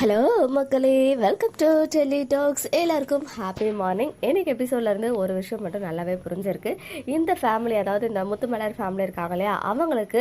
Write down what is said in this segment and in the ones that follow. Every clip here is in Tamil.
ஹலோ மக்களே, வெல்கம் டு டெல்லி டாக்ஸ். எல்லாருக்கும் ஹாப்பி மார்னிங். எனக்கு எபிசோட்லேருந்து ஒரு விஷயம் மட்டும் நல்லாவே புரிஞ்சிருக்கு. இந்த ஃபேமிலி, அதாவது இந்த முத்துமலர் ஃபேமிலி இருக்காங்க இல்லையா, அவங்களுக்கு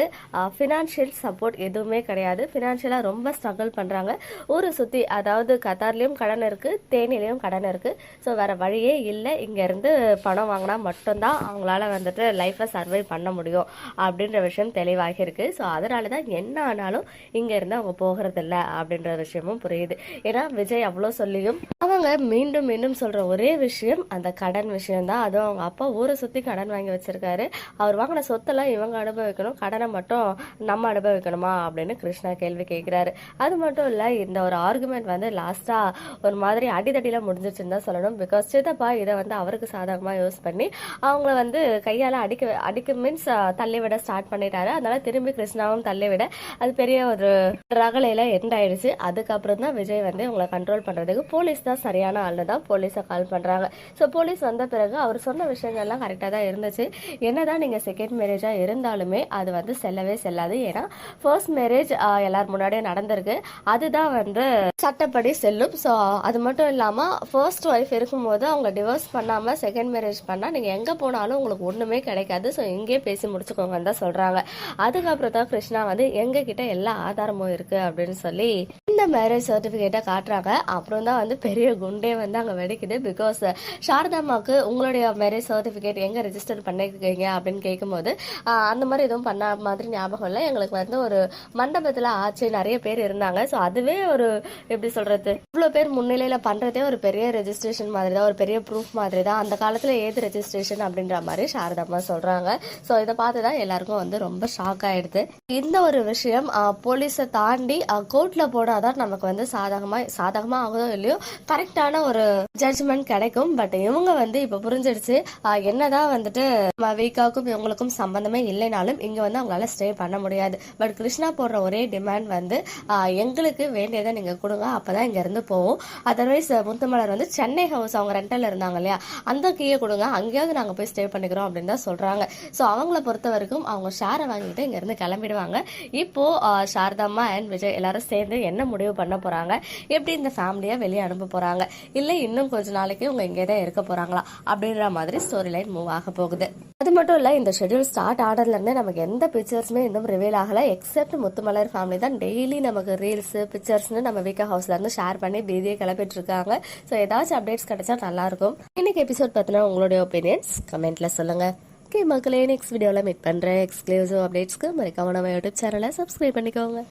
ஃபினான்ஷியல் சப்போர்ட் எதுவுமே கிடையாது. ஃபினான்ஷியலாக ரொம்ப ஸ்ட்ரகிள் பண்ணுறாங்க. ஊரை சுற்றி, அதாவது கத்தார்லேயும் கடன் இருக்குது, தேனிலையும் கடன் இருக்குது. ஸோ வேறு வழியே இல்லை. இங்கேருந்து பணம் வாங்கினா மட்டும்தான் அவங்களால வந்துட்டு லைஃப்பை சர்வை பண்ண முடியும் அப்படின்ற விஷயம் தெளிவாகி இருக்குது. ஸோ அதனால தான் என்ன ஆனாலும் இங்கேருந்து அவங்க போகிறதில்ல அப்படின்ற விஷயமும் புரியுது. ஏன்னா விஜய் அவ்வளோ சொல்லியும் அவங்க மீண்டும் மீண்டும் சொல்ற ஒரே விஷயம் அந்த கடன் விஷயம் தான். அதுவும் அவங்க அப்பா ஊரை சுத்தி கடன் வாங்கி வச்சிருக்காரு. அவர் வாங்கின சொத்தெல்லாம் இவங்க அனுபவிக்கணும், கடனை மட்டும் நம்ம அனுபவிக்கணுமா அப்படின்னு கிருஷ்ணா கேள்வி கேட்கிறாரு. அது மட்டும் இல்ல, இந்த ஒரு ஆர்குமெண்ட் வந்து லாஸ்டா ஒரு மாதிரி அடிதடியில முடிஞ்சிச்சுன்னு தான் சொல்லணும். பிகாஸ் சித்தப்பா இதை வந்து அவருக்கு சாதகமா யூஸ் பண்ணி அவங்கள வந்து கையால அடிக்க மீன்ஸ் தள்ளிவிட ஸ்டார்ட் பண்ணிட்டாரு. அதனால திரும்பி கிருஷ்ணாவும் தள்ளிவிட அது பெரிய ஒரு ரகலையில எண்ட் ஆயிடுச்சு. அதுக்கப்புறம் தான் விஜய் வந்து உங்களை கண்ட்ரோல் பண்றதுக்கு போலீஸ் தான் சரியான ஆளு தான் போலீஸை கால் பண்றாங்க. ஸோ போலீஸ் வந்த பிறகு அவர் சொன்ன விஷயங்கள்லாம் கரெக்டாக தான் இருந்துச்சு. என்னதான் நீங்க செகண்ட் மேரேஜா இருந்தாலுமே அது வந்து செல்லவே செல்லாது. ஏன்னா ஃபர்ஸ்ட் மேரேஜ் எல்லாரும் முன்னாடியே நடந்திருக்கு, அதுதான் வந்து சட்டப்படி செல்லும். ஸோ அது மட்டும் இல்லாம ஃபர்ஸ்ட் ஒய்ஃப் இருக்கும்போது அவங்க டிவோர்ஸ் பண்ணாம செகண்ட் மேரேஜ் பண்ணா நீங்க எங்க போனாலும் உங்களுக்கு ஒண்ணுமே கிடைக்காது. ஸோ இங்கே பேசி முடிச்சுக்கோங்கன்னு தான் சொல்றாங்க. அதுக்கப்புறம் தான் கிருஷ்ணா வந்து எங்க கிட்ட எல்லா ஆதாரமும் இருக்கு அப்படின்னு சொல்லி இந்த மேரேஜ் சர்டிபிகேட்டை காட்டுறாங்க. அப்புறம் தான் வந்து பெரிய குண்டே வந்து அங்கே வெடிக்குது. பிகாஸ் சாரதாமாவுக்கு உங்களுடைய மேரேஜ் சர்டிஃபிகேட் எங்கே ரெஜிஸ்டர் பண்ணிருக்கீங்க அப்படின்னு கேட்கும்போது அந்த மாதிரி எதுவும் பண்ண மாதிரி ஞாபகம் இல்லை, எங்களுக்கு வந்து ஒரு மண்டபத்தில் ஆச்சு, நிறைய பேர் இருந்தாங்க. ஸோ அதுவே ஒரு எப்படி சொல்றது, இவ்வளோ பேர் முன்னிலையில் பண்ணுறதே ஒரு பெரிய ரெஜிஸ்ட்ரேஷன் மாதிரி தான், ஒரு பெரிய ப்ரூஃப் மாதிரி தான். அந்த காலத்தில் ஏது ரெஜிஸ்ட்ரேஷன் அப்படின்ற மாதிரி சாரதாமா சொல்கிறாங்க. ஸோ இதை பார்த்து தான் எல்லாருக்கும் வந்து ரொம்ப ஷாக் ஆயிடுது. இந்த ஒரு விஷயம் போலீஸை தாண்டி கோர்ட்டில் போனாதான் நமக்கு வந்து சாதகமா ஆகுதோ இல்லையோ கரெக்டான ஒரு ஜட்ஜ்மெண்ட் கிடைக்கும். பட் இவங்க வந்து இப்ப புரிஞ்சிடுச்சு, என்னதான் வந்துட்டு வீக்காவுக்கும் இவங்களுக்கும் சம்பந்தமே இல்லைனாலும் இங்க வந்து அவங்களால ஸ்டே பண்ண முடியாது. பட் கிருஷ்ணா போடுற ஒரே டிமாண்ட் வந்து எங்களுக்கு வேண்டியதை நீங்க கொடுங்க, அப்பதான் இங்க இருந்து போவோம். அதர்வைஸ் முத்துமலர் வந்து சென்னை ஹவுஸ் அவங்க ரெண்டல்ல இருந்தாங்க இல்லையா, அந்த கீயை கொடுங்க, அங்கேயாவது நாங்க போய் ஸ்டே பண்ணிக்கிறோம் அப்படின்னு தான் சொல்றாங்க. ஸோ அவங்கள பொறுத்த வரைக்கும் அவங்க ஷேரை வாங்கிட்டு இங்க இருந்து கிளம்பிடுவாங்க. இப்போ சாரதாம்மா அண்ட் விஜய் எல்லாரும் சேர்ந்து என்ன முடிவு பண்ண போறாங்க, எப்படி இந்த ஃபேமிலியை வெளியே அனுப்ப போறாங்க, இல்லை இன்னும் கொஞ்ச நாளைக்கு உங்க இங்கே தான் இருக்க போறாங்களா அப்படின்ற மாதிரி ஸ்டோரி லைன் மூவ் ஆக போகுது. அது மட்டும் இல்ல, இந்த ஷெட்யூல் ஸ்டார்ட் ஆனதுல இருந்து நமக்கு எந்த பிக்சர்ஸுமே இன்னும் ரிவீல் ஆகல. எக்ஸப்ட் முத்துமலர் ஃபேமிலி தான் டெய்லி நமக்கு ரீல்ஸ் பிக்சர்ஸ்னு நம்ம வீக்கா ஹவுஸ்ல இருந்து ஷேர் பண்ணி பீதியை கிளப்பிட்டு இருக்காங்க. ஸோ ஏதாச்சும் அப்டேட்ஸ் கிடைச்சா நல்லா இருக்கும். இன்னைக்கு எபிசோட் பத்தின உங்களுடைய ஒப்பீனியன்ஸ் கமெண்ட்ல சொல்லுங்க. ஓகே மக்களே, நெக்ஸ்ட் வீடியோவில் மீட் பண்றேன். எக்ஸ்க்ளூசிவ் அப்டேட்ஸ்க்கு மறக்காம நம்ம யூடியூப் சேனலை சப்ஸ்கிரைப் பண்ணிக்கோங்க.